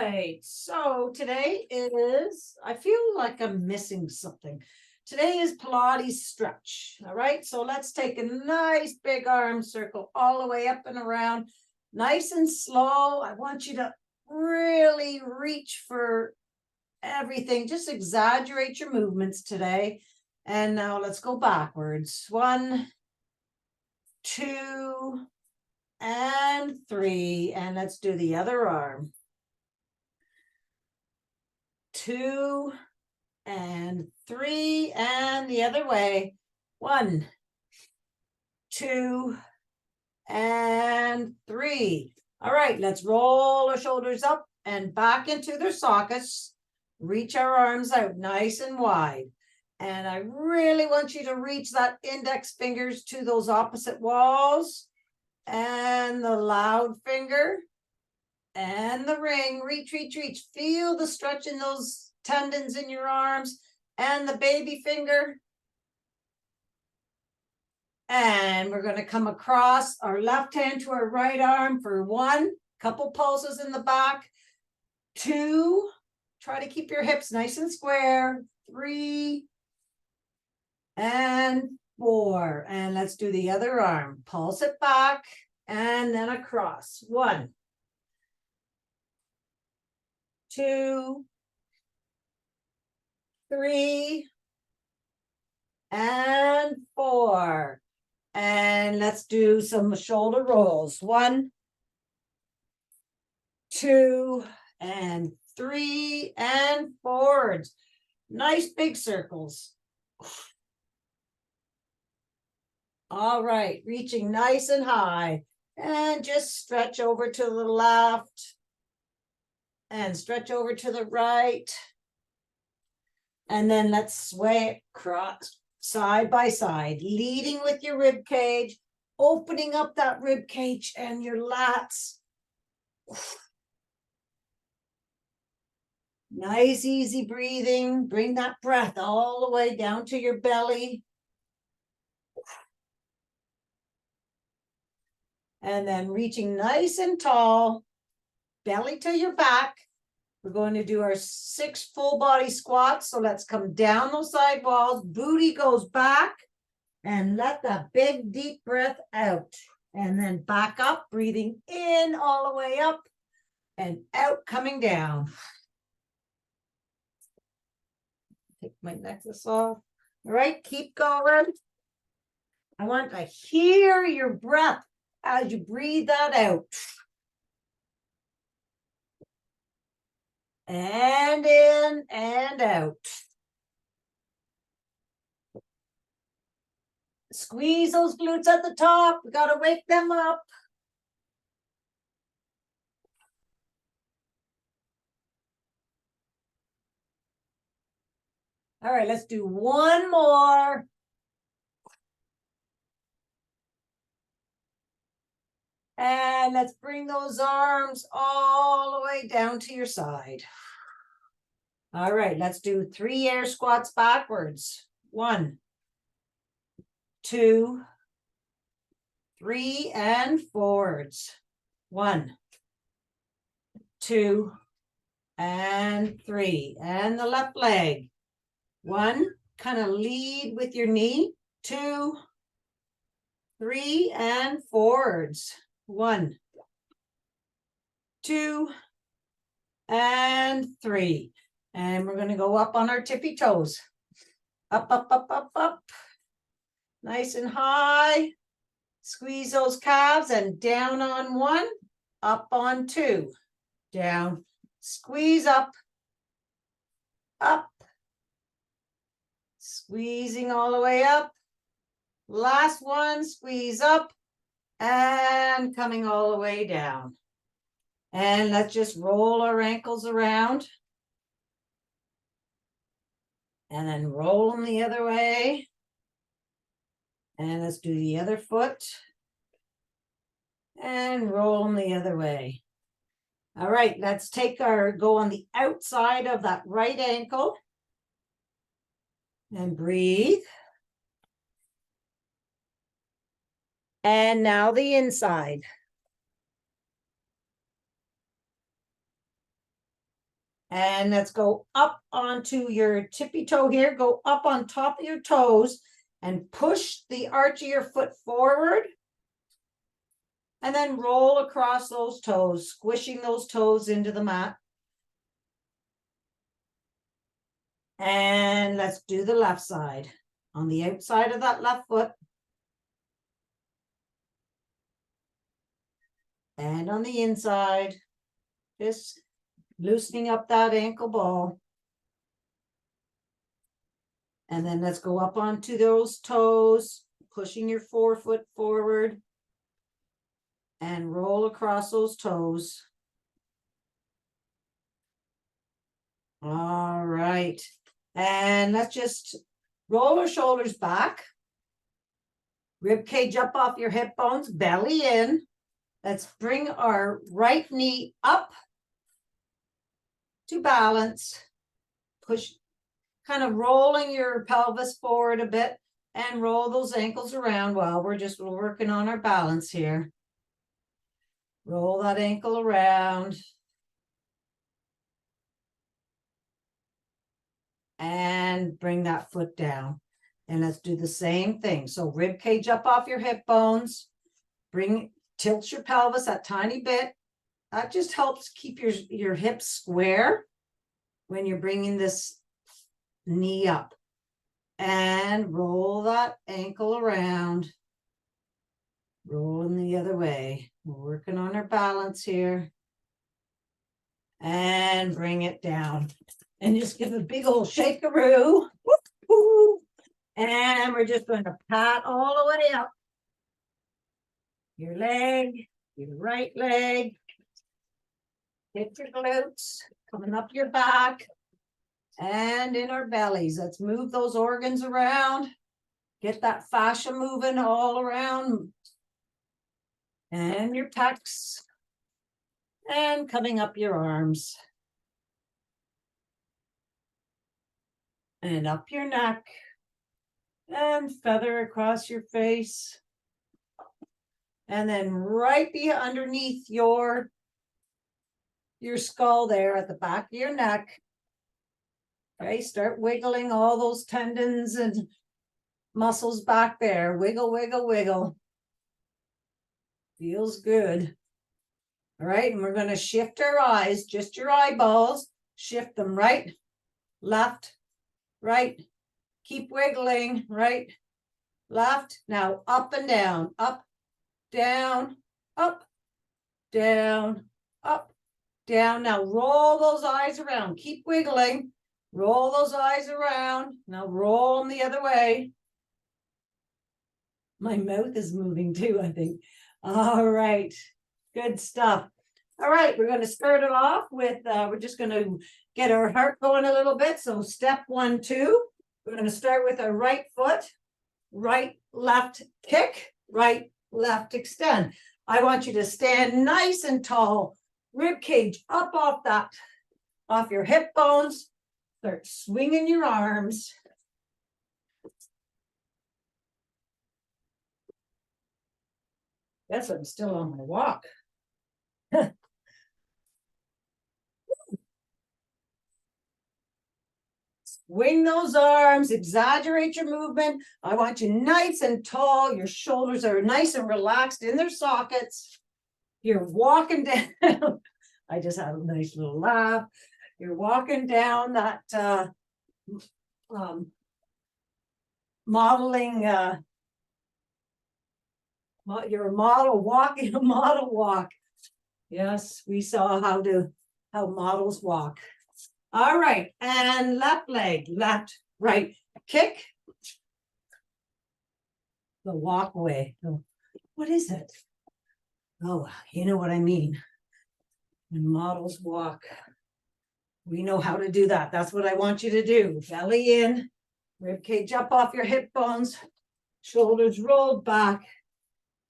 right, so today is, I feel like I'm missing something. Today is Pilates stretch. All right, so let's take a nice big arm circle all the way up and around, nice and slow. I want you to really reach for everything. Just exaggerate your movements today. And now let's go backwards. 1, 2, and 3. And let's do the other arm. 2 and 3, and the other way. 1, 2, and 3. All right, let's roll our shoulders up and back into their sockets. Reach our arms out nice and wide. And I really want you to reach that index fingers to those opposite walls. And the loud finger. And the ring. Reach, reach, reach. Feel the stretch in those tendons in your arms. And the baby finger. And we're going to come across our left hand to our right arm for 1, couple pulses in the back. 2, try to keep your hips nice and square. 3, and 4. And let's do the other arm. Pulse it back and then across. 1, 2, 3, and 4. And let's do some shoulder rolls. 1, 2, and 3, and forwards. Nice big circles. All right, reaching nice and high. And just stretch over to the left. And stretch over to the right. And then let's sway across. Side by side, leading with your rib cage, opening up that rib cage and your lats. Nice, easy breathing. Bring that breath all the way down to your belly. And then reaching nice and tall, belly to your back. We're going to do our 6 full body squats. So let's come down those side walls. Booty goes back. And let that big deep breath out. And then back up, breathing in all the way up. And out, coming down. Take my necklace off. All right, keep going. I want to hear your breath as you breathe that out. And in and out. Squeeze those glutes at the top. We got to wake them up. All right, let's do one more. And let's bring those arms all the way down to your side. All right, let's do 3 air squats backwards. 1, 2, 3, and forwards. 1, 2, and 3. And the left leg. 1, kind of lead with your knee. 2, 3, and forwards. 1, 2, and 3. And we're going to go up on our tippy toes. Up, up, up, up, up. Nice and high. Squeeze those calves and down on 1, up on 2. Down. Squeeze up. Up. Squeezing all the way up. Last one, squeeze up. And coming all the way down. And let's just roll our ankles around. And then roll them the other way. And let's do the other foot. And roll them the other way. All right, let's go on the outside of that right ankle. And breathe. And now the inside. And let's go up onto your tippy toe here. Go up on top of your toes and push the arch of your foot forward. And then roll across those toes, squishing those toes into the mat. And let's do the left side. On the outside of that left foot. And on the inside, just loosening up that ankle ball. And then let's go up onto those toes, pushing your forefoot forward. And roll across those toes. All right. And let's just roll our shoulders back. Rib cage up off your hip bones, belly in. Let's bring our right knee up to balance. Push, kind of rolling your pelvis forward a bit and roll those ankles around while we're just working on our balance here. Roll that ankle around. And bring that foot down. And let's do the same thing. So rib cage up off your hip bones. Tilt your pelvis a tiny bit. That just helps keep your hips square when you're bringing this knee up. And roll that ankle around. Rolling the other way. We're working on our balance here. And bring it down. And just give a big old shakaroo. And we're just going to pat all the way up. Your leg, your right leg. Hit your glutes, coming up your back. And in our bellies. Let's move those organs around. Get that fascia moving all around. And your pecs. And coming up your arms. And up your neck. And feather across your face. And then right underneath your skull there at the back of your neck. Okay, start wiggling all those tendons and muscles back there. Wiggle, wiggle, wiggle. Feels good. All right, and we're going to shift our eyes, just your eyeballs. Shift them right, left, right. Keep wiggling, right, left. Now up and down, up, down, up, down, up, down. Now roll those eyes around. Keep wiggling. Roll those eyes around. Now roll them the other way. My mouth is moving too, I think. All right. Good stuff. All right, we're going to start it off with, we're just going to get our heart going a little bit. So step 1, 2. We're going to start with our right foot. Right, left kick. Right, left extend. I want you to stand nice and tall. Rib cage up off your hip bones. Start swinging your arms. Guess I'm still on my walk. Swing those arms, exaggerate your movement. I want you nice and tall. Your shoulders are nice and relaxed in their sockets. You're walking down. I just had a nice little laugh. You're walking down that modeling. You're a model walking a model walk. Yes, we saw how models walk. All right, and left leg, left, right, kick. The walkway. What is it? Oh, you know what I mean. When models walk. We know how to do that. That's what I want you to do. Belly in, rib cage up off your hip bones, shoulders rolled back,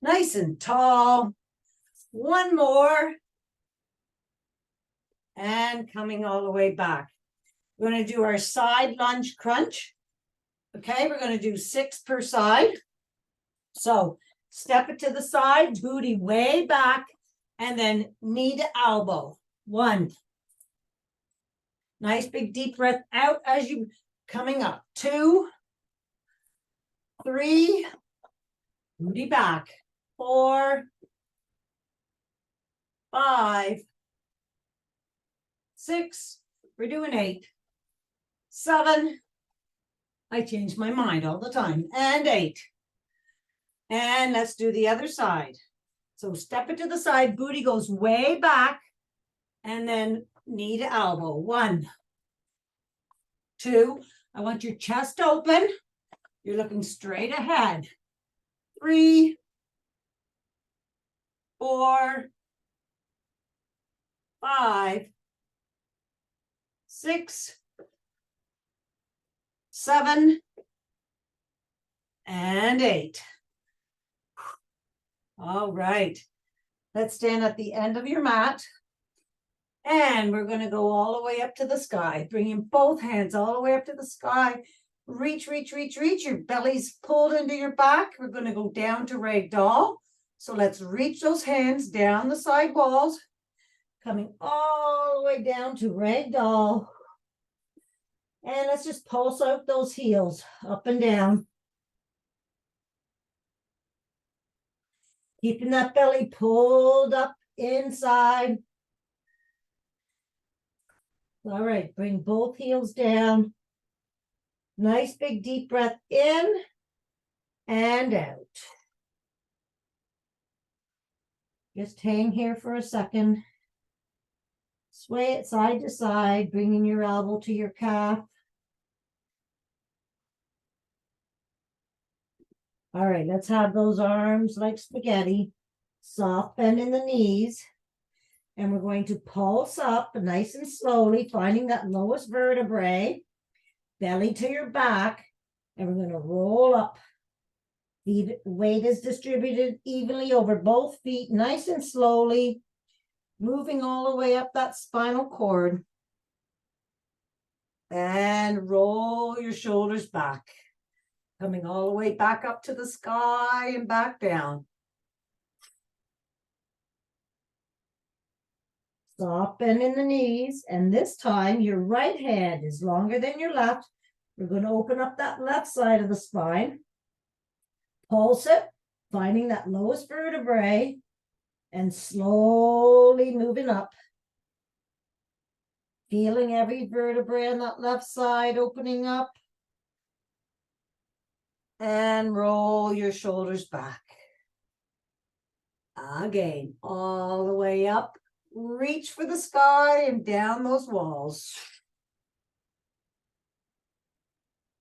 nice and tall. One more. And coming all the way back. We're going to do our side lunge crunch. Okay, we're going to do 6 per side. So step it to the side, booty way back, and then knee to elbow. 1, Nice big deep breath out as you coming up. 2, 3, booty back. 4, 5, 6, we're doing 8, 7, I change my mind all the time, and 8. And let's do the other side. So step it to the side, booty goes way back, and then knee to elbow. 1, 2, I want your chest open. You're looking straight ahead. 3, 4, 5, 6, 7, and 8. All right. Let's stand at the end of your mat. And we're going to go all the way up to the sky. Bringing both hands all the way up to the sky. Reach, reach, reach, reach. Your belly's pulled into your back. We're going to go down to ragdoll. So let's reach those hands down the side walls. Coming all the way down to ragdoll. And let's just pulse out those heels up and down. Keeping that belly pulled up inside. All right, bring both heels down. Nice big deep breath in and out. Just hang here for a second. Sway it side to side, bringing your elbow to your calf. All right, let's have those arms like spaghetti. Soft bend in the knees. And we're going to pulse up nice and slowly, finding that lowest vertebrae, belly to your back, and we're going to roll up. The weight is distributed evenly over both feet, nice and slowly, moving all the way up that spinal cord. And roll your shoulders back, coming all the way back up to the sky and back down. Soft bend in the knees, and this time your right hand is longer than your left. We're going to open up that left side of the spine. Pulse it, finding that lowest vertebrae, and slowly moving up. Feeling every vertebrae on that left side opening up. And roll your shoulders back. Again, all the way up. Reach for the sky and down those walls.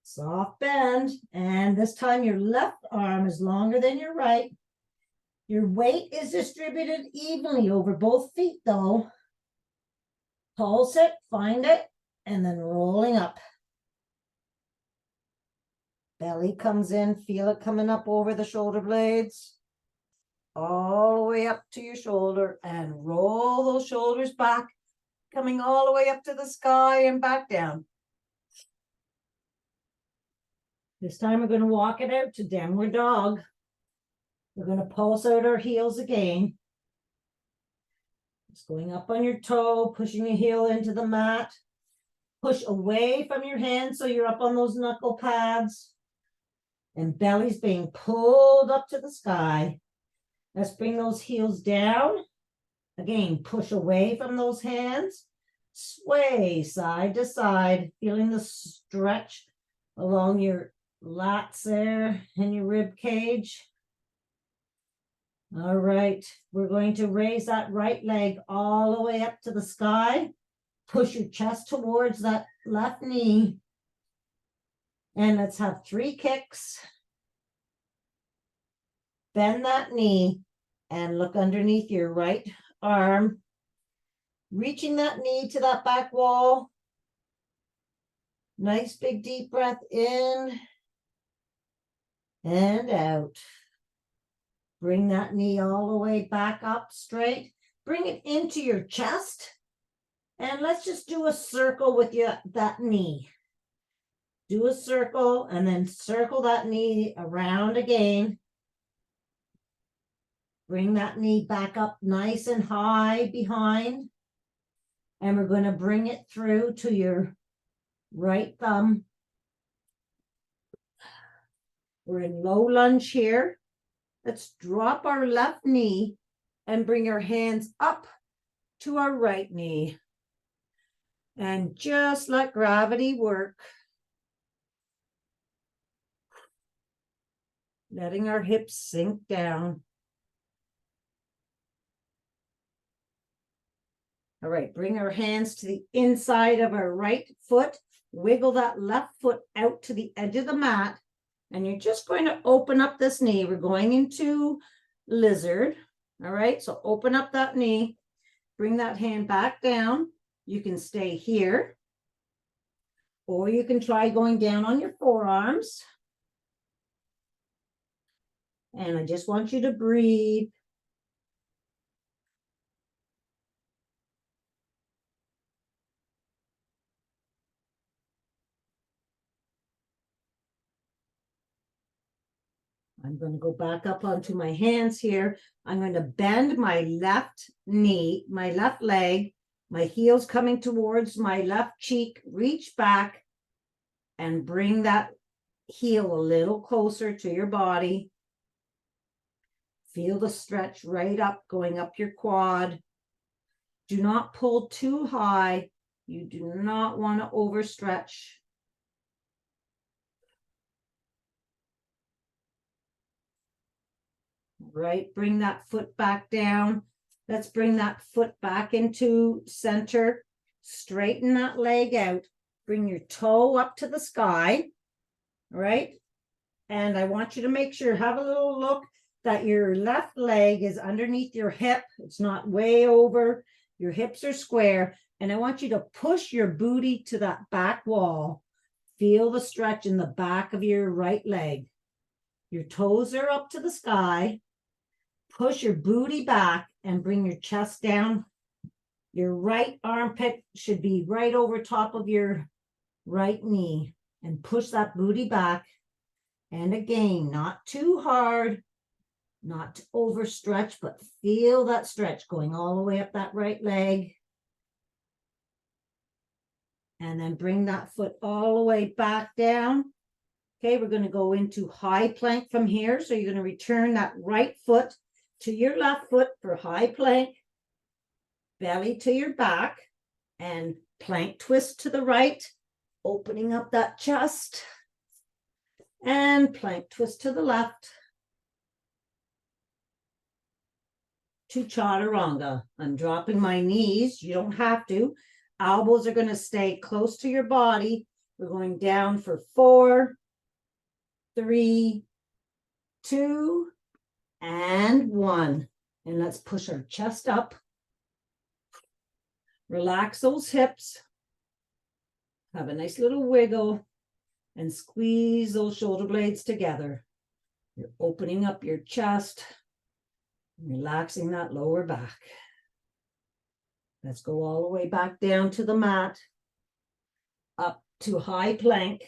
Soft bend. And this time your left arm is longer than your right. Your weight is distributed evenly over both feet though. Pulse it, find it, and then rolling up. Belly comes in, feel it coming up over the shoulder blades. All the way up to your shoulder and roll those shoulders back, coming all the way up to the sky and back down. This time we're going to walk it out to downward dog. We're going to pulse out our heels again. Just going up on your toe, pushing your heel into the mat. Push away from your hands so you're up on those knuckle pads. And belly's being pulled up to the sky. Let's bring those heels down. Again, push away from those hands. Sway side to side, feeling the stretch along your lats there and your rib cage. All right, we're going to raise that right leg all the way up to the sky. Push your chest towards that left knee. And let's have 3 kicks. Bend that knee and look underneath your right arm. Reaching that knee to that back wall. Nice big deep breath in and out. Bring that knee all the way back up straight. Bring it into your chest. And let's just do a circle with that knee. Do a circle and then circle that knee around again. Bring that knee back up nice and high behind. And we're going to bring it through to your right thumb. We're in low lunge here. Let's drop our left knee and bring our hands up to our right knee. And just let gravity work. Letting our hips sink down. All right, bring our hands to the inside of our right foot. Wiggle that left foot out to the edge of the mat. And you're just going to open up this knee. We're going into lizard. All right, so open up that knee. Bring that hand back down. You can stay here. Or you can try going down on your forearms. And I just want you to breathe. I'm going to go back up onto my hands here. I'm going to bend my left knee, my left leg, my heels coming towards my left cheek. Reach back and bring that heel a little closer to your body. Feel the stretch right up, going up your quad. Do not pull too high. You do not want to overstretch. Right, bring that foot back down. Let's bring that foot back into center. Straighten that leg out. Bring your toe up to the sky. Right? And I want you to make sure, have a little look that your left leg is underneath your hip. It's not way over. Your hips are square. And I want you to push your booty to that back wall. Feel the stretch in the back of your right leg. Your toes are up to the sky. Push your booty back and bring your chest down. Your right armpit should be right over top of your right knee. And push that booty back. And again, not too hard, not to overstretch, but feel that stretch going all the way up that right leg. And then bring that foot all the way back down. Okay, we're going to go into high plank from here. So you're going to return that right foot to your left foot for high plank. Belly to your back. And plank twist to the right. Opening up that chest. And plank twist to the left. To chaturanga. I'm dropping my knees. You don't have to. Elbows are going to stay close to your body. We're going down for 4, 3, 2, and 1. And let's push our chest up. Relax those hips. Have a nice little wiggle. And squeeze those shoulder blades together. You're opening up your chest, relaxing that lower back. Let's go all the way back down to the mat, up to high plank,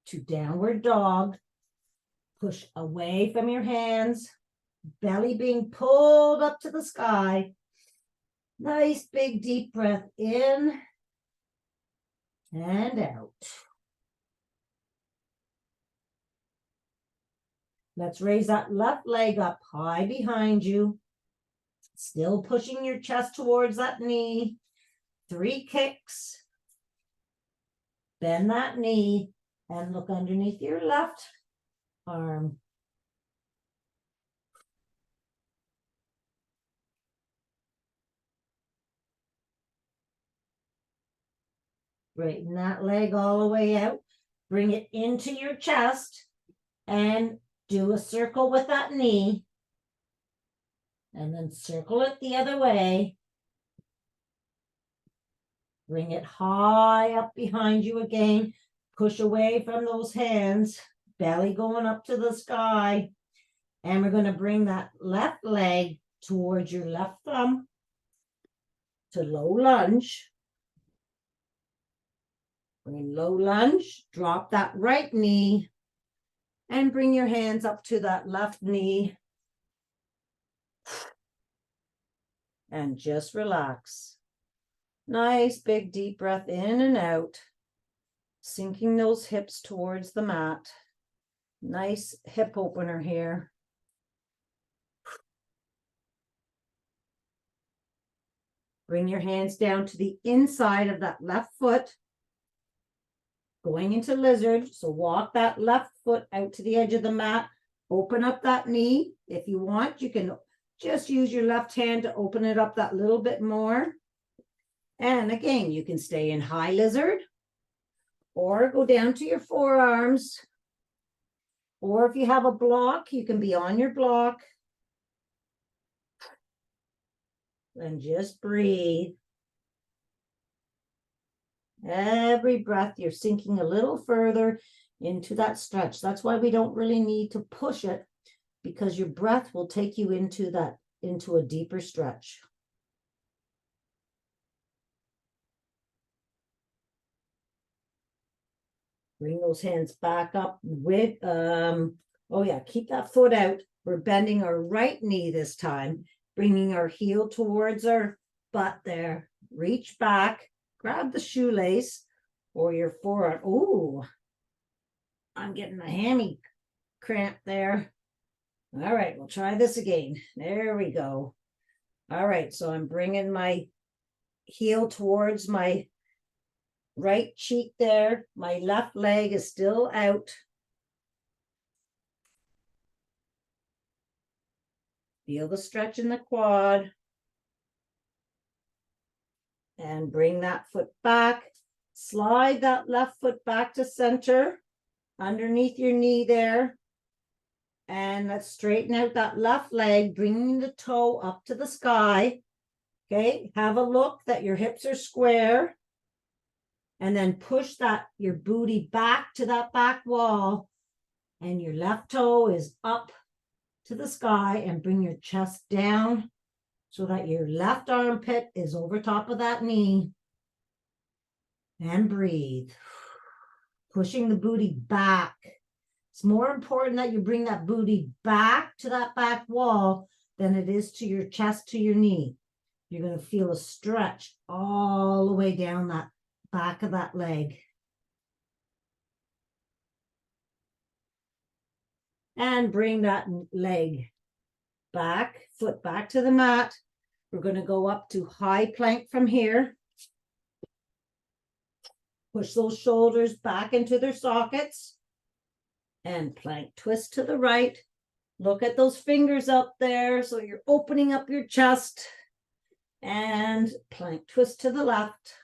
to downward dog. Push away from your hands, belly being pulled up to the sky. Nice big deep breath in and out. Let's raise that left leg up high behind you. Still pushing your chest towards that knee. 3 kicks. Bend that knee and look underneath your left arm. Straighten that leg all the way out. Bring it into your chest and do a circle with that knee. And then circle it the other way. Bring it high up behind you again. Push away from those hands. Belly going up to the sky. And we're going to bring that left leg towards your left thumb to low lunge. Bring low lunge. Drop that right knee. And bring your hands up to that left knee. and just relax. Nice big deep breath in and out, sinking those hips towards the mat. Nice hip opener here. Bring your hands down to the inside of that left foot, going into lizard. So walk that left foot out to the edge of the mat. Open up that knee. If you want, you can just use your left hand to open it up that little bit more. And again, you can stay in high lizard or go down to your forearms. Or if you have a block, you can be on your block. And just breathe. Every breath, you're sinking a little further into that stretch. That's why we don't really need to push it, because your breath will take you into a deeper stretch. Bring those hands back up with, keep that foot out. We're bending our right knee this time, bringing our heel towards our butt there. Reach back, grab the shoelace or your forearm. Ooh, I'm getting a hammy cramp there. All right, we'll try this again. There we go. All right, so I'm bringing my heel towards my right cheek there. My left leg is still out. Feel the stretch in the quad. And bring that foot back. Slide that left foot back to center, underneath your knee there. And let's straighten out that left leg, bringing the toe up to the sky. Okay, have a look that your hips are square. And then push your booty back to that back wall. And your left toe is up to the sky, and bring your chest down so that your left armpit is over top of that knee. And breathe. Pushing the booty back. It's more important that you bring that booty back to that back wall than it is to your chest, to your knee. You're going to feel a stretch all the way down that back of that leg. And bring that leg back, foot back to the mat. We're going to go up to high plank from here. Push those shoulders back into their sockets. And plank twist to the right. Look at those fingers up there. So you're opening up your chest. And plank twist to the left.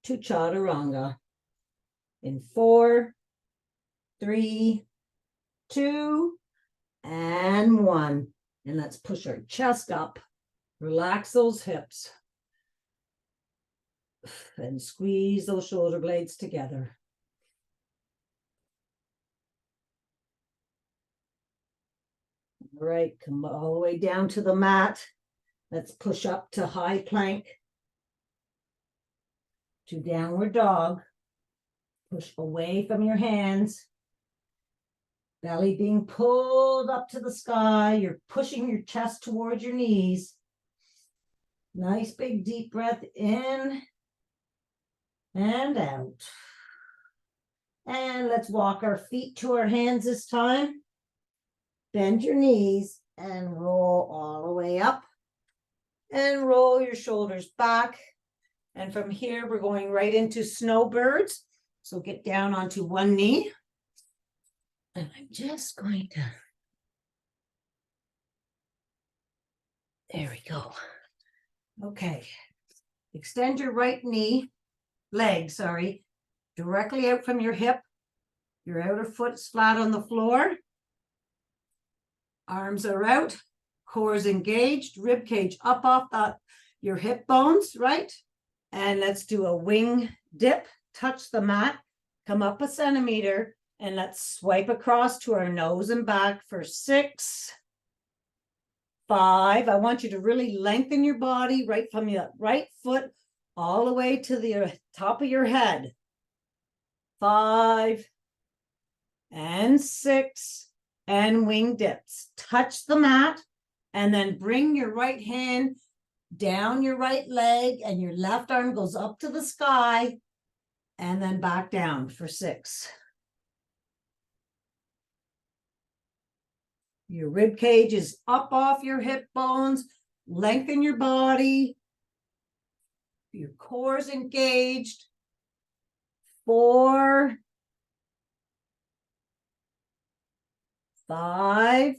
To chaturanga. In 4, 3, 2, and 1. And let's push our chest up. Relax those hips. And squeeze those shoulder blades together. All right, come all the way down to the mat. Let's push up to high plank. To downward dog. Push away from your hands. Belly being pulled up to the sky. You're pushing your chest towards your knees. Nice big deep breath in and out. And let's walk our feet to our hands this time. Bend your knees and roll all the way up. And roll your shoulders back. And from here, we're going right into snowbirds. So get down onto one knee. And I'm just going to, there we go. Okay. Extend your right leg, directly out from your hip. Your outer foot is flat on the floor. Arms are out. Core is engaged. Rib cage up off your hip bones, right? And let's do a wing dip. Touch the mat. Come up a centimeter. And let's swipe across to our nose and back for 6, 5. I want you to really lengthen your body right from your right foot all the way to the top of your head. 5 and 6 and wing dips. Touch the mat and then bring your right hand down your right leg and your left arm goes up to the sky and then back down for 6. Your rib cage is up off your hip bones. Lengthen your body. Your core is engaged. 4, 5,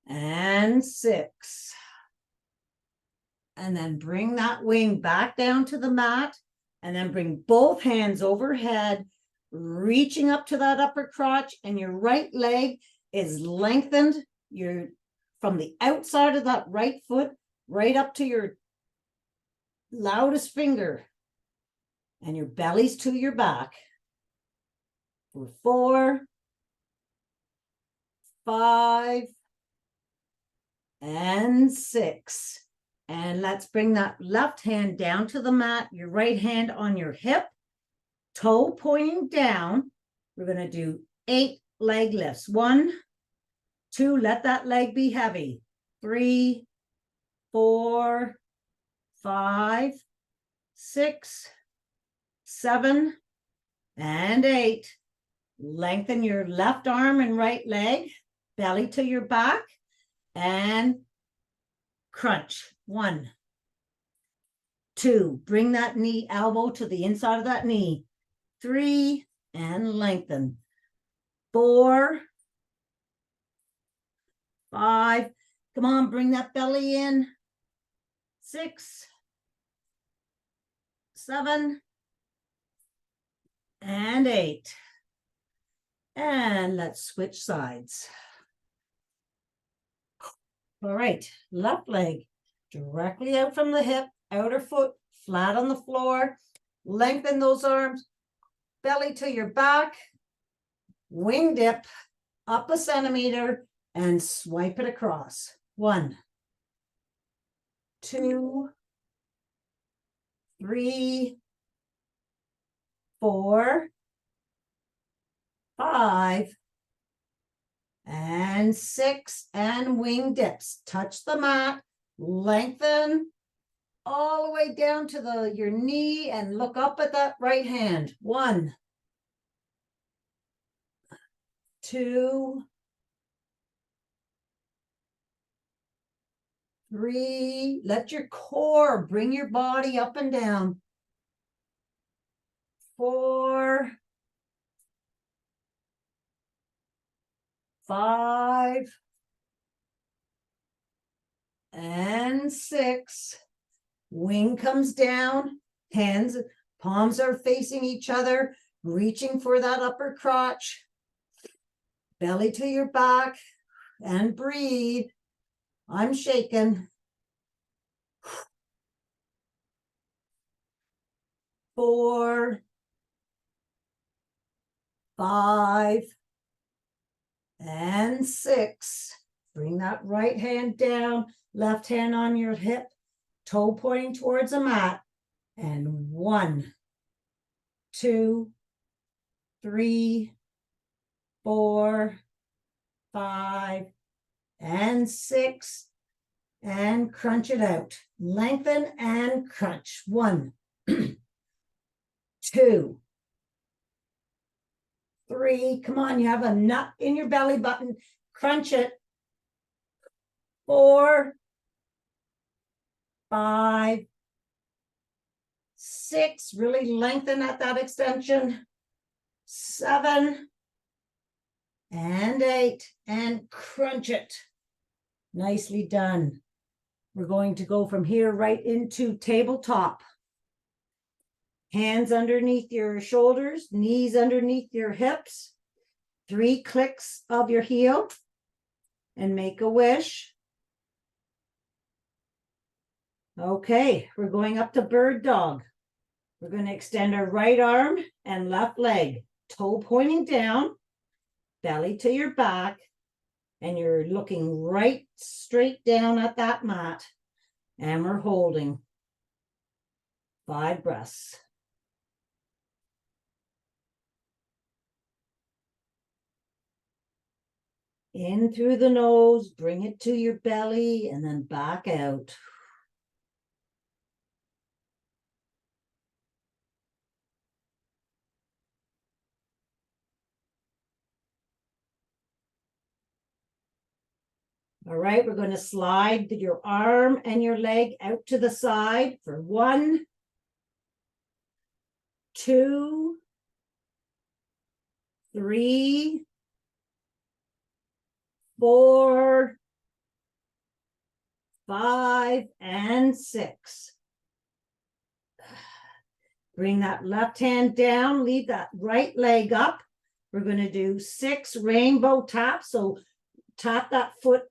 and 6. And then bring that wing back down to the mat and then bring both hands overhead, reaching up to that upper crotch, and your right leg is lengthened. You're from the outside of that right foot right up to your loudest finger, and your belly's to your back. For 4, 5, and 6. And let's bring that left hand down to the mat, your right hand on your hip, toe pointing down. We're going to do 8 leg lifts. 1, 2, let that leg be heavy. 3, 4, 5, 6, 7, and 8. Lengthen your left arm and right leg, belly to your back, and crunch. 1, 2, bring that knee, elbow to the inside of that knee. 3, and lengthen. 4, 5, come on, bring that belly in. 6, 7, and 8. And let's switch sides. All right, left leg directly out from the hip, outer foot flat on the floor. Lengthen those arms, belly to your back, wing dip up a centimeter and swipe it across. 1, 2, 3, 4, 5, and 6, and wing dips. Touch the mat, lengthen all the way down to your knee and look up at that right hand. 1, 2, 3. Let your core bring your body up and down. 4, 5, and 6. Wing comes down, hands, palms are facing each other, reaching for that upper crotch, belly to your back, and breathe. I'm shaking. 4, 5, and 6. Bring that right hand down, left hand on your hip, toe pointing towards the mat. And 1, 2, 3, 4, 5, and 6. And crunch it out. Lengthen and crunch. 1, 2, 3. Come on, you have a nut in your belly button. Crunch it. 4, 5, 6. Really lengthen at that extension. 7, and 8. And crunch it. Nicely done. We're going to go from here right into tabletop. Hands underneath your shoulders, knees underneath your hips. 3 clicks of your heel and make a wish. Okay, we're going up to bird dog. We're going to extend our right arm and left leg, toe pointing down, belly to your back, and you're looking right straight down at that mat. And we're holding 5 breaths. In through the nose, bring it to your belly, and then back out. All right, we're going to slide your arm and your leg out to the side for 1, 2, 3, 4, 5, and 6. Bring that left hand down, leave that right leg up. We're going to do 6 rainbow taps. So tap that foot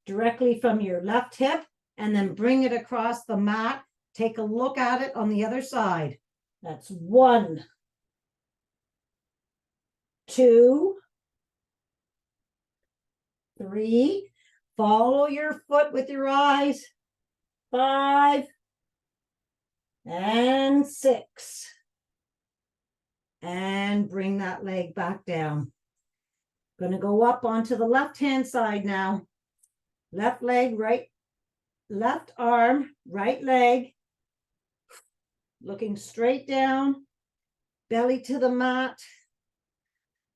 directly from your left hip and then bring it across the mat. Take a look at it on the other side. That's 1, 2, 3. Follow your foot with your eyes. 5 and 6. And bring that leg back down. Going to go up onto the left hand side now. Left leg, right, left arm, right leg. Looking straight down, belly to the mat.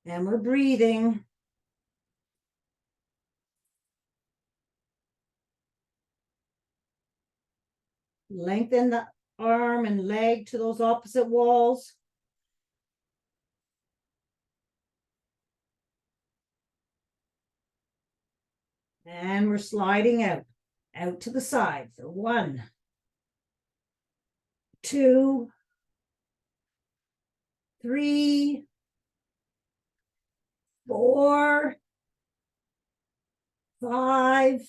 And we're breathing. Lengthen the arm and leg to those opposite walls. And we're sliding out to the side for 1, 2, 3, 4, 5,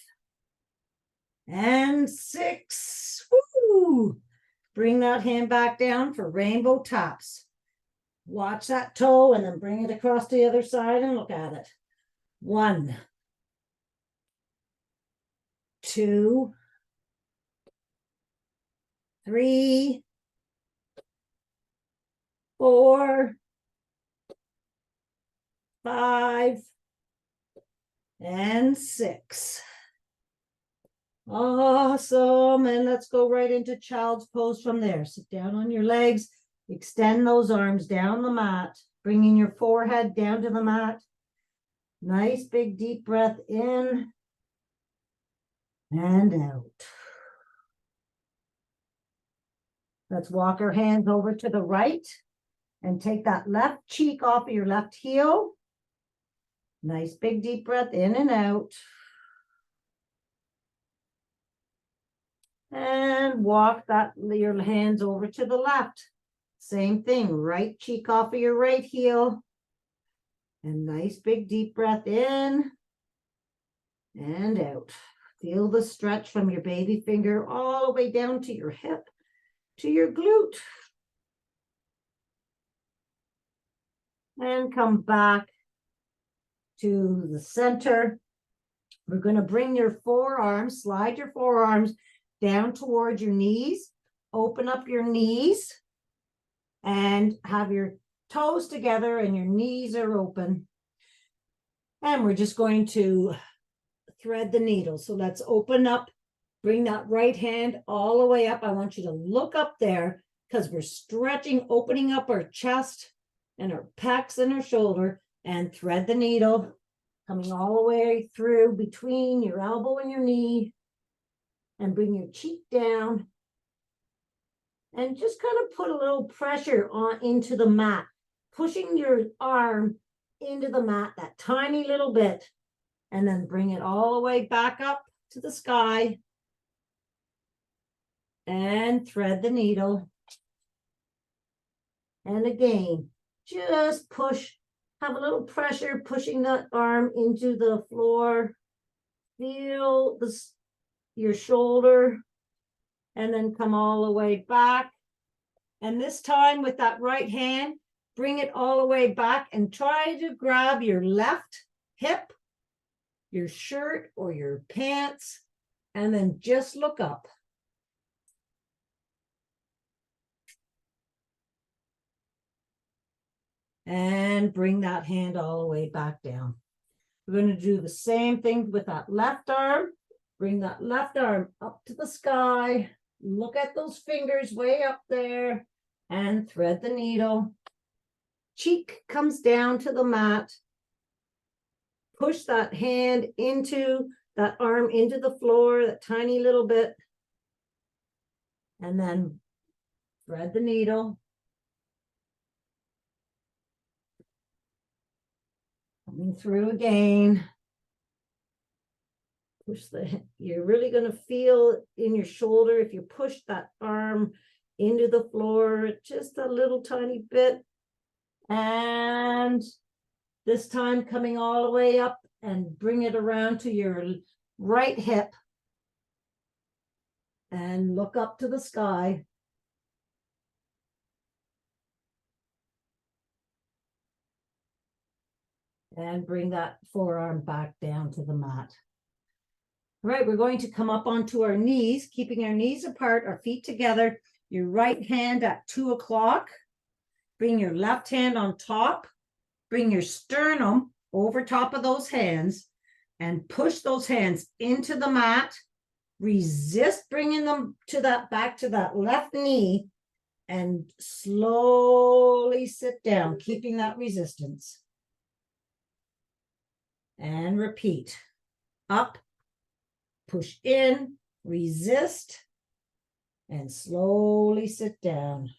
and 6. Woo! Bring that hand back down for rainbow taps. Watch that toe and then bring it across to the other side and look at it. 1, 2, 3, 4, 5, and 6. Awesome. And let's go right into child's pose from there. Sit down on your legs, extend those arms down the mat, bringing your forehead down to the mat. Nice big deep breath in and out. Let's walk our hands over to the right and take that left cheek off of your left heel. Nice big deep breath in and out. And walk your hands over to the left. Same thing, right cheek off of your right heel. And nice big deep breath in and out. Feel the stretch from your baby finger all the way down to your hip, to your glute. And come back to the center. We're going to bring your forearms, slide your forearms down towards your knees. Open up your knees and have your toes together and your knees are open. And we're just going to thread the needle. So let's open up, bring that right hand all the way up. I want you to look up there because we're stretching, opening up our chest and our pecs and our shoulder, and thread the needle coming all the way through between your elbow and your knee, and bring your cheek down and just kind of put a little pressure on into the mat, pushing your arm into the mat that tiny little bit, and then bring it all the way back up to the sky and thread the needle. And again, just push, have a little pressure, pushing that arm into the floor. Feel your shoulder, and then come all the way back. And this time with that right hand, bring it all the way back and try to grab your left hip, your shirt or your pants, and then just look up. And bring that hand all the way back down. We're going to do the same thing with that left arm. Bring that left arm up to the sky. Look at those fingers way up there and thread the needle. Cheek comes down to the mat. Push that hand into that arm into the floor, that tiny little bit. And then thread the needle. Coming through again. Push you're really going to feel in your shoulder if you push that arm into the floor just a little tiny bit. And this time coming all the way up and bring it around to your right hip. And look up to the sky. And bring that forearm back down to the mat. All right, we're going to come up onto our knees, keeping our knees apart, our feet together. Your right hand at 2 o'clock. Bring your left hand on top. Bring your sternum over top of those hands and push those hands into the mat. Resist bringing them to that back to that left knee and slowly sit down, keeping that resistance. And repeat. Up, push in, resist, and slowly sit down.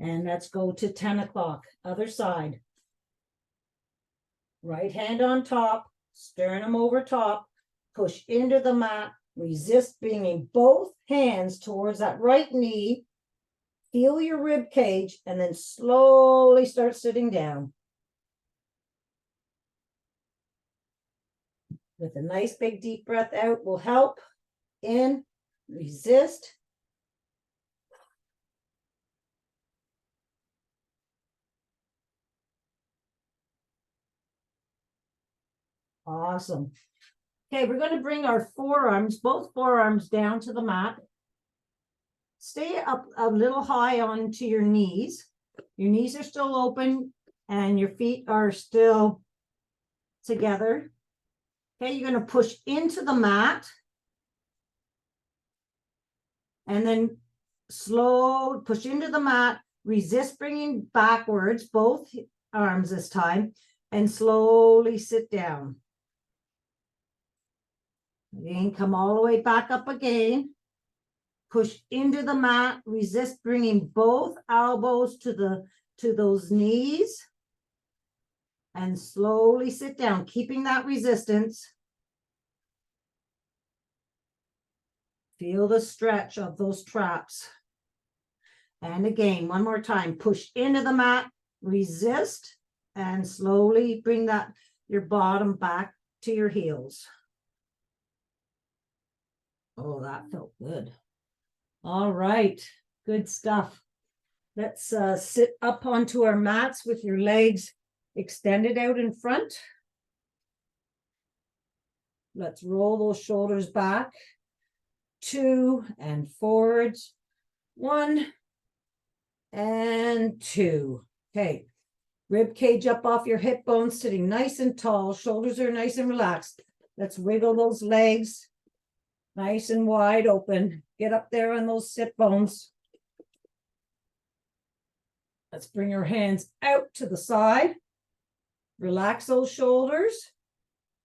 And let's go to 10 o'clock, other side. Right hand on top, sternum over top, push into the mat, resist bringing both hands towards that right knee. Feel your rib cage and then slowly start sitting down. With a nice big deep breath out will help. In, resist. Awesome. Okay, we're going to bring our forearms, both forearms down to the mat. Stay up a little high onto your knees. Your knees are still open and your feet are still together. Okay, you're going to push into the mat. And then slow, push into the mat. Resist bringing backwards, both arms this time. And slowly sit down. Again, come all the way back up again. Push into the mat, resist bringing both elbows to those knees. And slowly sit down, keeping that resistance. Feel the stretch of those traps. And again, one more time, push into the mat, resist, and slowly bring your bottom back to your heels. Oh, that felt good. All right, good stuff. Let's sit up onto our mats with your legs extended out in front. Let's roll those shoulders back. 2 and forwards. 1 and 2. Okay, rib cage up off your hip bones, sitting nice and tall. Shoulders are nice and relaxed. Let's wiggle those legs nice and wide open. Get up there on those sit bones. Let's bring our hands out to the side. Relax those shoulders.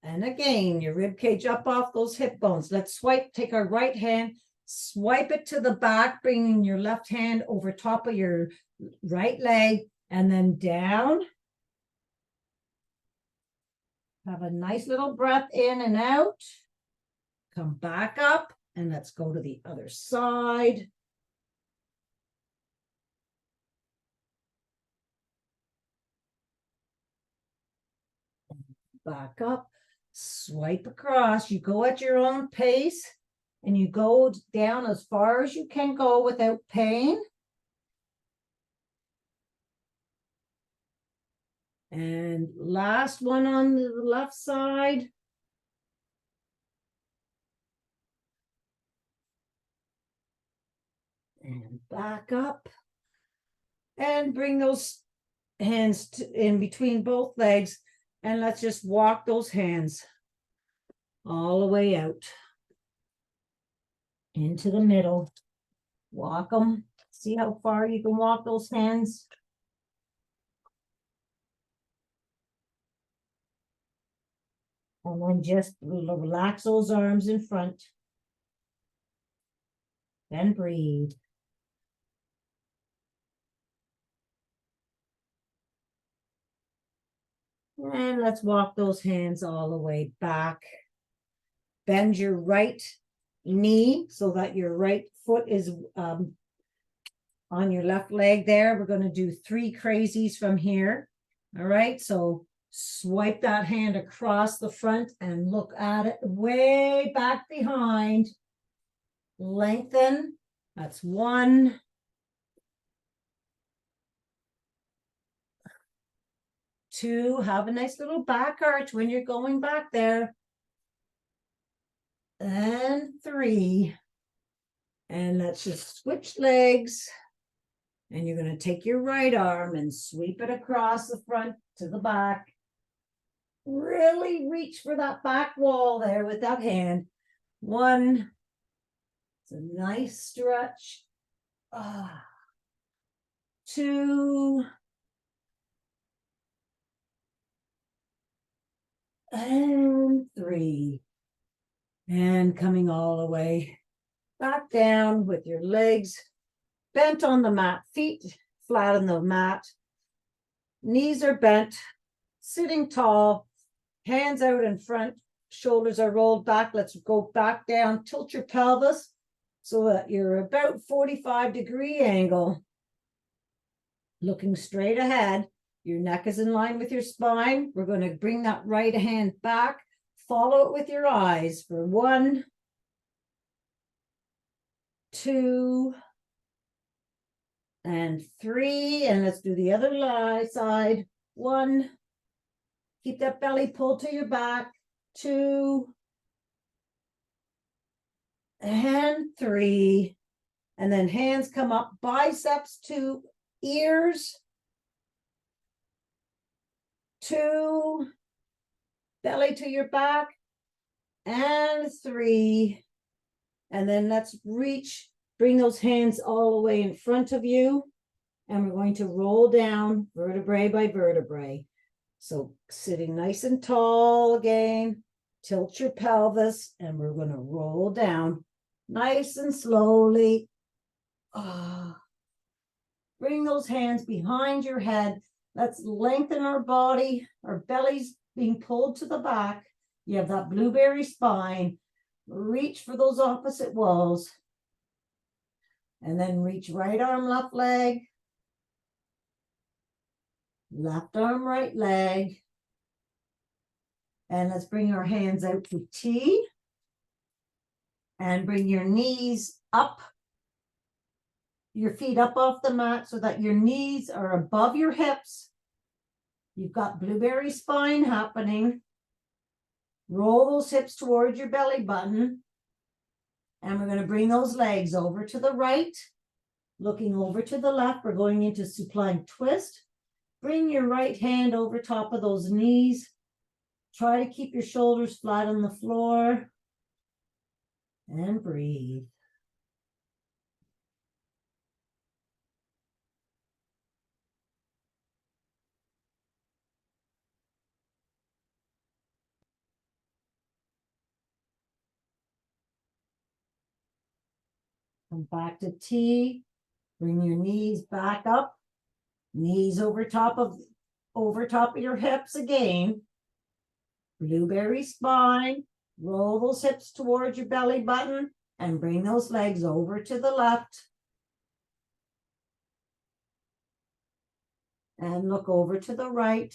And again, your rib cage up off those hip bones. Let's swipe, take our right hand, swipe it to the back, bringing your left hand over top of your right leg, and then down. Have a nice little breath in and out. Come back up, and let's go to the other side. Back up, swipe across. You go at your own pace, and you go down as far as you can go without pain. And last one on the left side. And back up. And bring those hands in between both legs, and let's just walk those hands all the way out into the middle. Walk them. See how far you can walk those hands. And then just relax those arms in front. Then breathe. And let's walk those hands all the way back. Bend your right knee so that your right foot is on your left leg there. We're going to do 3 crazies from here. All right, so swipe that hand across the front and look at it way back behind. Lengthen. That's 1. 2, have a nice little back arch when you're going back there. And 3. And let's just switch legs. And you're going to take your right arm and sweep it across the front to the back. Really reach for that back wall there with that hand. 1. It's a nice stretch. 2. And 3. And coming all the way back down with your legs bent on the mat, feet flat on the mat, knees are bent, sitting tall, hands out in front, shoulders are rolled back. Let's go back down, tilt your pelvis so that you're about 45-degree angle, looking straight ahead. Your neck is in line with your spine. We're going to bring that right hand back, follow it with your eyes for 1, 2, and 3, and let's do the other side. 1, keep that belly pulled to your back. 2, and 3, and then hands come up, biceps to ears. 2, belly to your back, and 3, and then let's reach. Bring those hands all the way in front of you, and we're going to roll down vertebrae by vertebrae. So sitting nice and tall again, tilt your pelvis, and we're going to roll down nice and slowly. Bring those hands behind your head. Let's lengthen our body. Our belly's being pulled to the back. You have that blueberry spine. Reach for those opposite walls. And then reach right arm, left leg. Left arm, right leg. And let's bring our hands out to T. And bring your knees up. Your feet up off the mat so that your knees are above your hips. You've got blueberry spine happening. Roll those hips towards your belly button. And we're going to bring those legs over to the right. Looking over to the left, we're going into supine twist. Bring your right hand over top of those knees. Try to keep your shoulders flat on the floor. And breathe. Come back to T. Bring your knees back up. Knees over top of your hips again. Blueberry spine. Roll those hips towards your belly button and bring those legs over to the left. And look over to the right.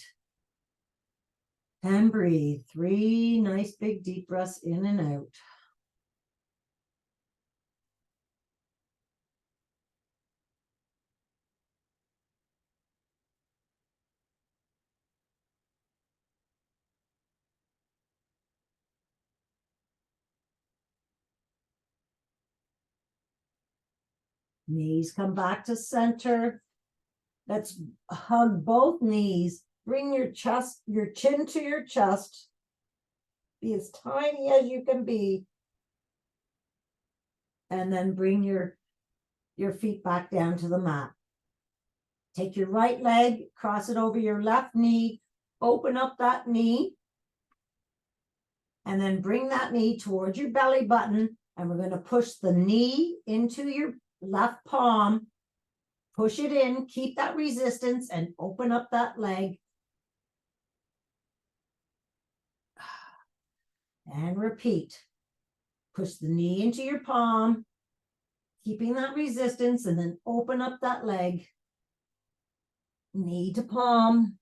And breathe. 3 nice big deep breaths in and out. Knees come back to center. Let's hug both knees. Bring your chin to your chest. Be as tiny as you can be. And then bring your feet back down to the mat. Take your right leg, cross it over your left knee, open up that knee, and then bring that knee towards your belly button, and we're going to push the knee into your left palm, push it in, keep that resistance, and open up that leg. And repeat. Push the knee into your palm, keeping that resistance, and then open up that leg. Knee to palm.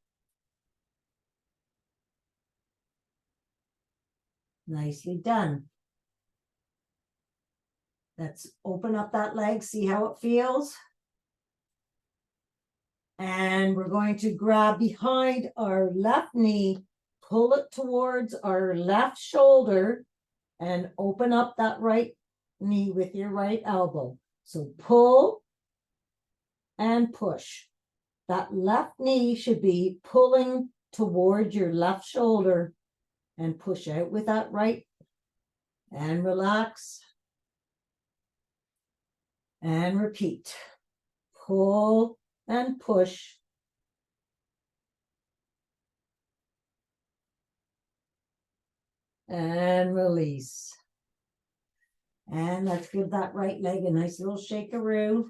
Nicely done. Let's open up that leg, see how it feels. And we're going to grab behind our left knee, pull it towards our left shoulder, and open up that right knee with your right elbow. So pull and push. That left knee should be pulling toward your left shoulder, and push out with that right, and relax. And repeat. Pull and push. And release. And let's give that right leg a nice little shakaroo.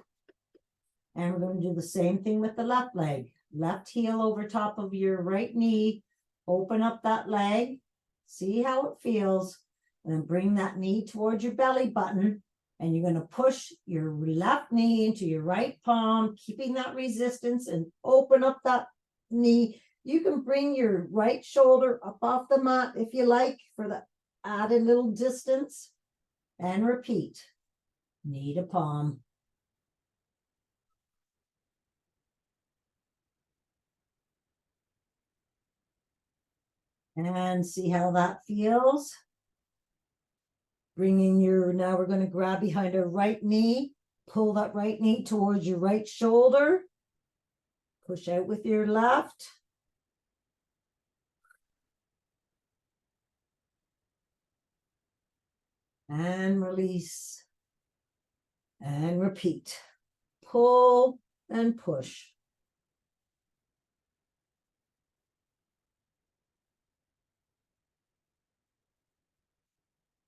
And we're going to do the same thing with the left leg. Left heel over top of your right knee. Open up that leg. See how it feels. And then bring that knee towards your belly button. And you're going to push your left knee into your right palm, keeping that resistance, and open up that knee. You can bring your right shoulder up off the mat if you like for the added little distance. And repeat. Knee to palm. And see how that feels. Now we're going to grab behind our right knee, pull that right knee towards your right shoulder, push out with your left. And release. And repeat. Pull and push.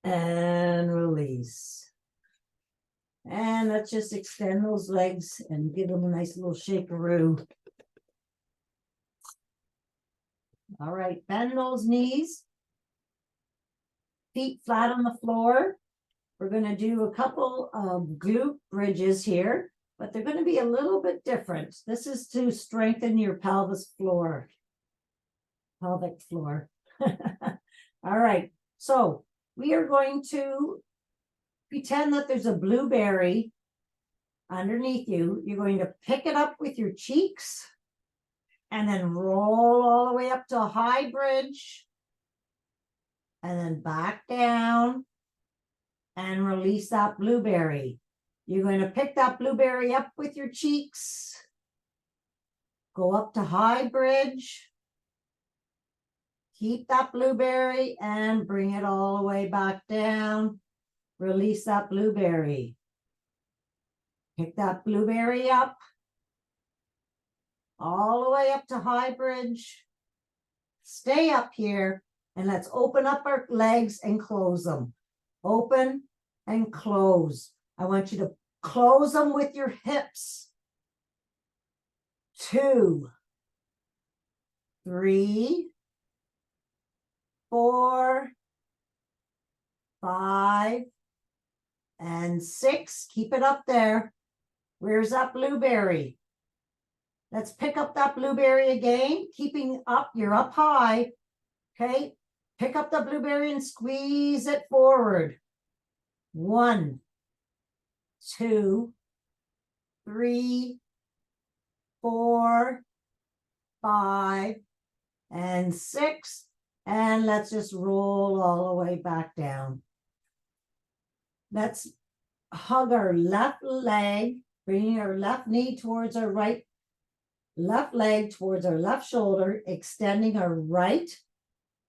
And release. And let's just extend those legs and give them a nice little shakaroo. All right, bend those knees. Feet flat on the floor. We're going to do a couple of glute bridges here, but they're going to be a little bit different. This is to strengthen your pelvic floor. All right, so we are going to pretend that there's a blueberry underneath you. You're going to pick it up with your cheeks and then roll all the way up to a high bridge and then back down and release that blueberry. You're going to pick that blueberry up with your cheeks, go up to high bridge, keep that blueberry and bring it all the way back down. Release that blueberry. Pick that blueberry up, all the way up to high bridge. Stay up here, and let's open up our legs and close them. Open and close. I want you to close them with your hips. 2, 3, 4, 5, and 6. Keep it up there. Where's that blueberry? Let's pick up that blueberry again, keeping up. You're up high. Okay. Pick up the blueberry and squeeze it forward. 1, 2, 3, 4, 5, and 6. And let's just roll all the way back down. Let's hug our left leg, bringing our left knee towards our right left leg towards our left shoulder, extending our right.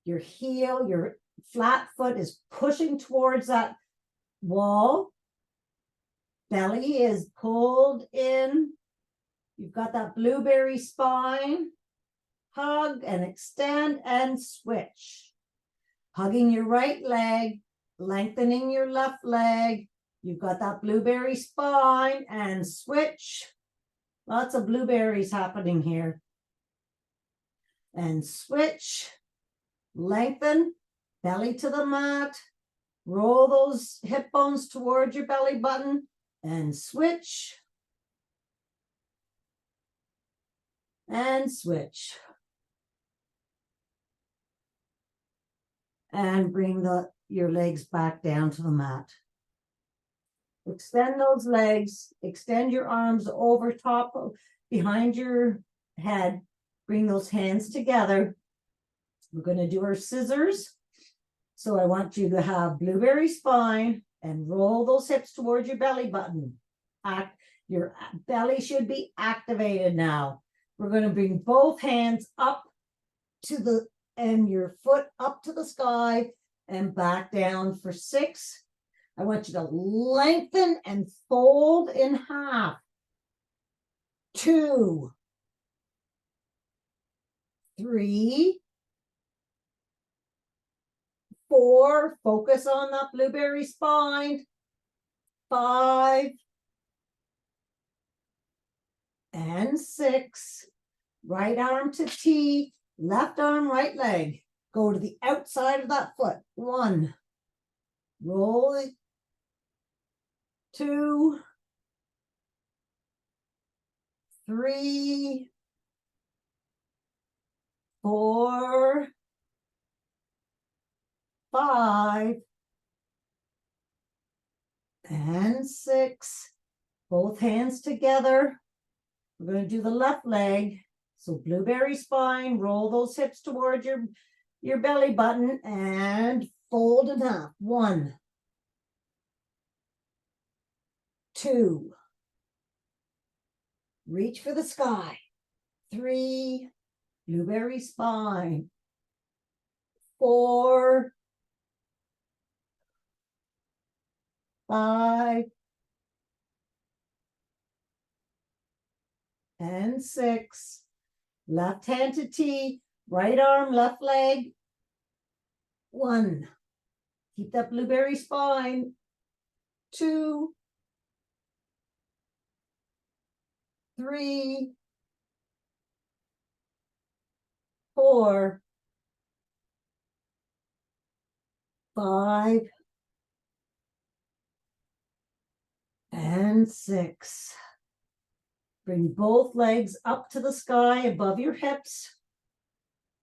Your heel, your flat foot is pushing towards that wall. Belly is pulled in. You've got that blueberry spine. Hug and extend and switch. Hugging your right leg, lengthening your left leg. You've got that blueberry spine and switch. Lots of blueberries happening here. And switch. Lengthen, belly to the mat. Roll those hip bones towards your belly button and switch. And switch. And bring your legs back down to the mat. Extend those legs, extend your arms over top, behind your head. Bring those hands together. We're going to do our scissors. So I want you to have blueberry spine and roll those hips towards your belly button. Your belly should be activated now. We're going to bring both hands up to and your foot up to the sky and back down for 6. I want you to lengthen and fold in half. 2, 3, 4, focus on that blueberry spine. 5 and 6. Right arm to T, left arm, right leg. Go to the outside of that foot. 1. Roll it. 2, 3, 4, 5, and 6. Both hands together. We're going to do the left leg. So blueberry spine, roll those hips towards your belly button and fold in half. 1, 2. Reach for the sky. 3, blueberry spine. 4, 5, and 6. Left hand to T, right arm, left leg. 1. Keep that blueberry spine. 2, 3, 4, 5, and 6. Bring both legs up to the sky above your hips.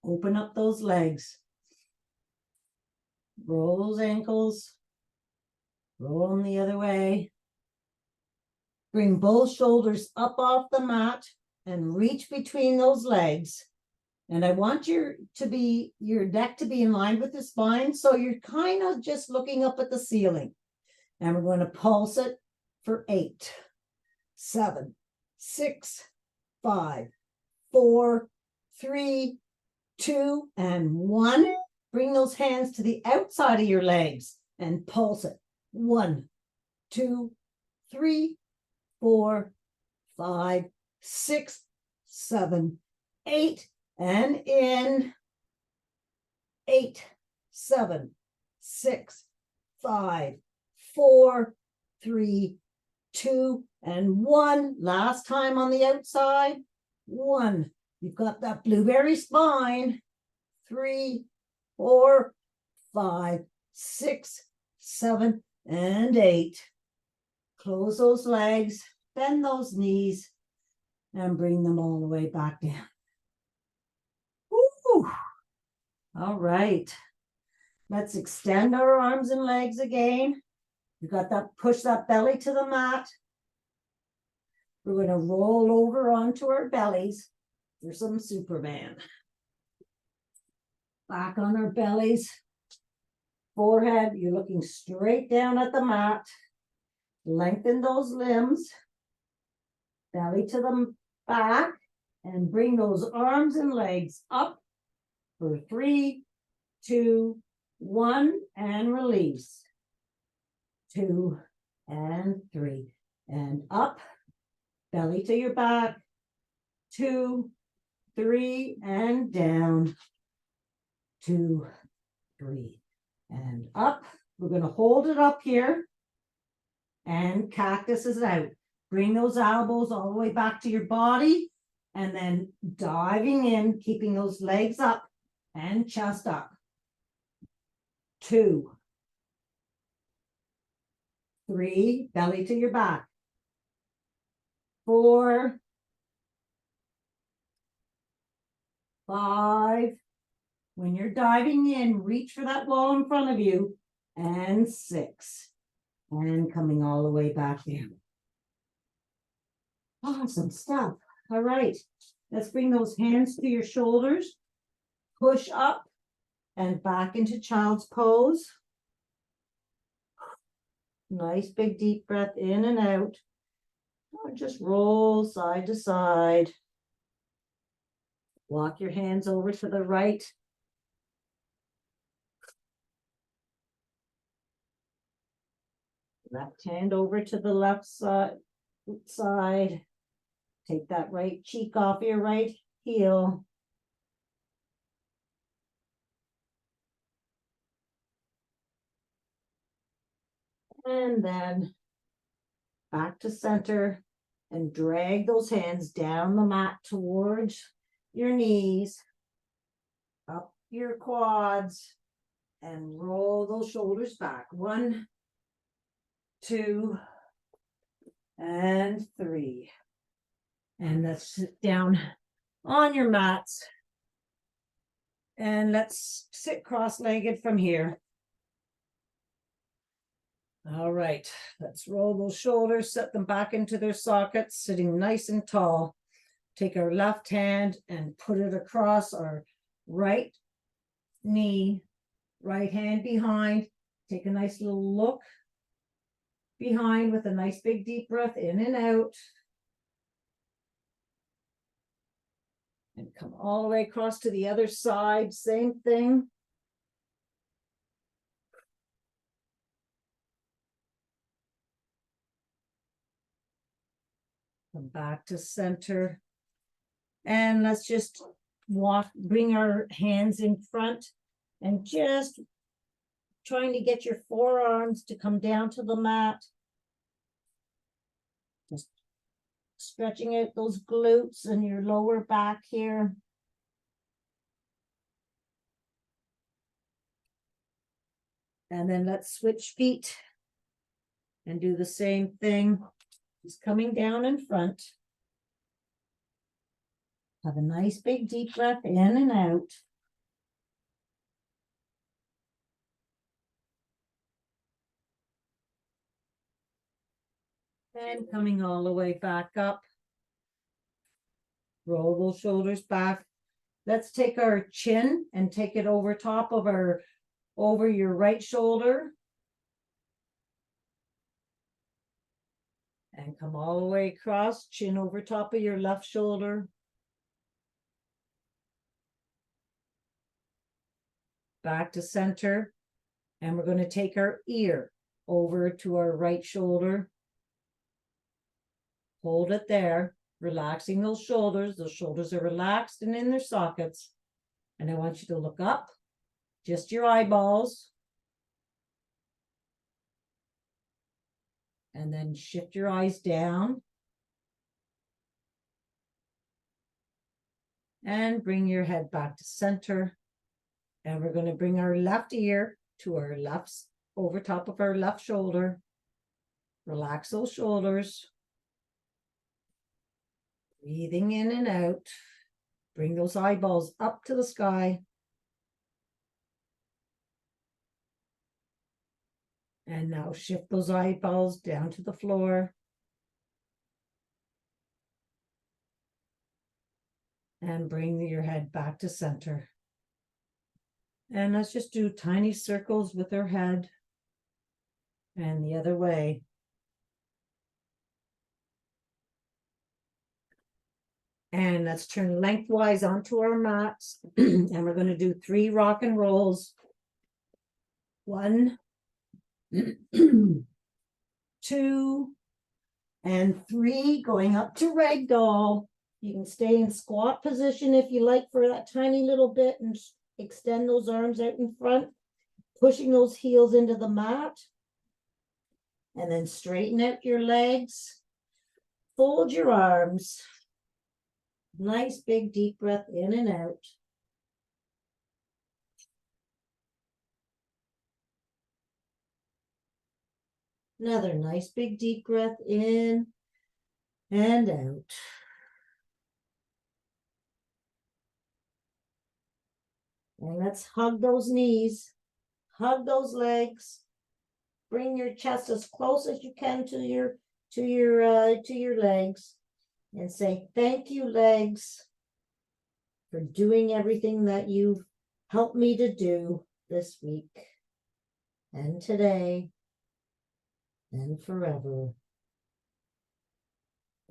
Open up those legs. Roll those ankles. Roll them the other way. Bring both shoulders up off the mat and reach between those legs. And I want your neck to be in line with the spine. So you're kind of just looking up at the ceiling. And we're going to pulse it for 8, 7, 6, 5, 4, 3, 2, and 1. Bring those hands to the outside of your legs and pulse it. 1, 2, 3, 4, 5, 6, 7, 8, and in. 8, 7, 6, 5, 4, 3, 2, and 1. Last time on the outside. 1. You've got that blueberry spine. 3, 4, 5, 6, 7, and 8. Close those legs, bend those knees, and bring them all the way back down. Woo! All right. Let's extend our arms and legs again. You got that, push that belly to the mat. We're going to roll over onto our bellies for some Superman. Back on our bellies. Forehead, you're looking straight down at the mat. Lengthen those limbs. Belly to the back. And bring those arms and legs up for 3, 2, 1, and release. 2 and 3. And up, belly to your back. 2, 3, and down. 2, 3, and up. We're going to hold it up here. And cactus is out. Bring those elbows all the way back to your body. And then diving in, keeping those legs up and chest up. 2, 3, belly to your back. 4, 5. When you're diving in, reach for that wall in front of you. And 6. And coming all the way back down. Awesome stuff. All right. Let's bring those hands to your shoulders. Push up and back into child's pose. Nice big deep breath in and out. Or just roll side to side. Walk your hands over to the right. Left hand over to the left side. Take that right cheek off your right heel. And then back to center and drag those hands down the mat towards your knees, up your quads, and roll those shoulders back. 1, 2, and 3. And let's sit down on your mats. And let's sit cross-legged from here. All right, let's roll those shoulders, set them back into their sockets, sitting nice and tall. Take our left hand and put it across our right knee, right hand behind. Take a nice little look behind with a nice big deep breath in and out. And come all the way across to the other side, same thing. Come back to center. And let's just bring our hands in front and just trying to get your forearms to come down to the mat. Just stretching out those glutes and your lower back here. And then let's switch feet and do the same thing. Just coming down in front. Have a nice big deep breath in and out. And coming all the way back up. Roll those shoulders back. Let's take our chin and take it over top of over your right shoulder. And come all the way across, chin over top of your left shoulder. Back to center. And we're going to take our ear over to our right shoulder. Hold it there, relaxing those shoulders. Those shoulders are relaxed and in their sockets. And I want you to look up, just your eyeballs. And then shift your eyes down. And bring your head back to center. And we're going to bring our left ear to our left, over top of our left shoulder. Relax those shoulders. Breathing in and out. Bring those eyeballs up to the sky. And now shift those eyeballs down to the floor. And bring your head back to center. And let's just do tiny circles with our head. And the other way. And let's turn lengthwise onto our mats. And we're going to do 3 rock and rolls. 1, 2, and 3, going up to ragdoll. You can stay in squat position if you like for that tiny little bit and extend those arms out in front, pushing those heels into the mat. And then straighten out your legs. Fold your arms. Nice big deep breath in and out. Another nice big deep breath in and out. And let's hug those knees, hug those legs. Bring your chest as close as you can to your legs, and say thank you, legs, for doing everything that you've helped me to do this week and today and forever.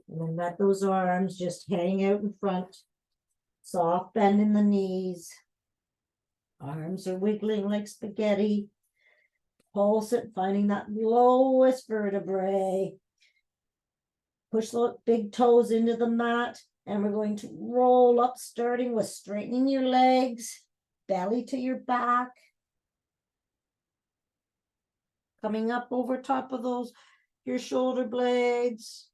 And then let those arms just hang out in front, soft bend in the knees. Arms are wiggling like spaghetti. Pulse it, finding that lowest vertebrae. Push the big toes into the mat, and we're going to roll up, starting with straightening your legs, belly to your back. Coming up over top of those, your shoulder blades.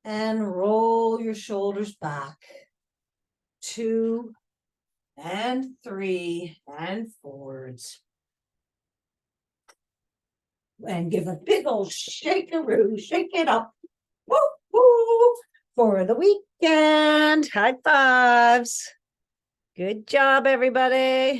And roll your shoulders back. 2 and 3 and forwards. And give a big old shake-a-roo, shake it up. Woo, woo, for the weekend. High fives. Good job, everybody.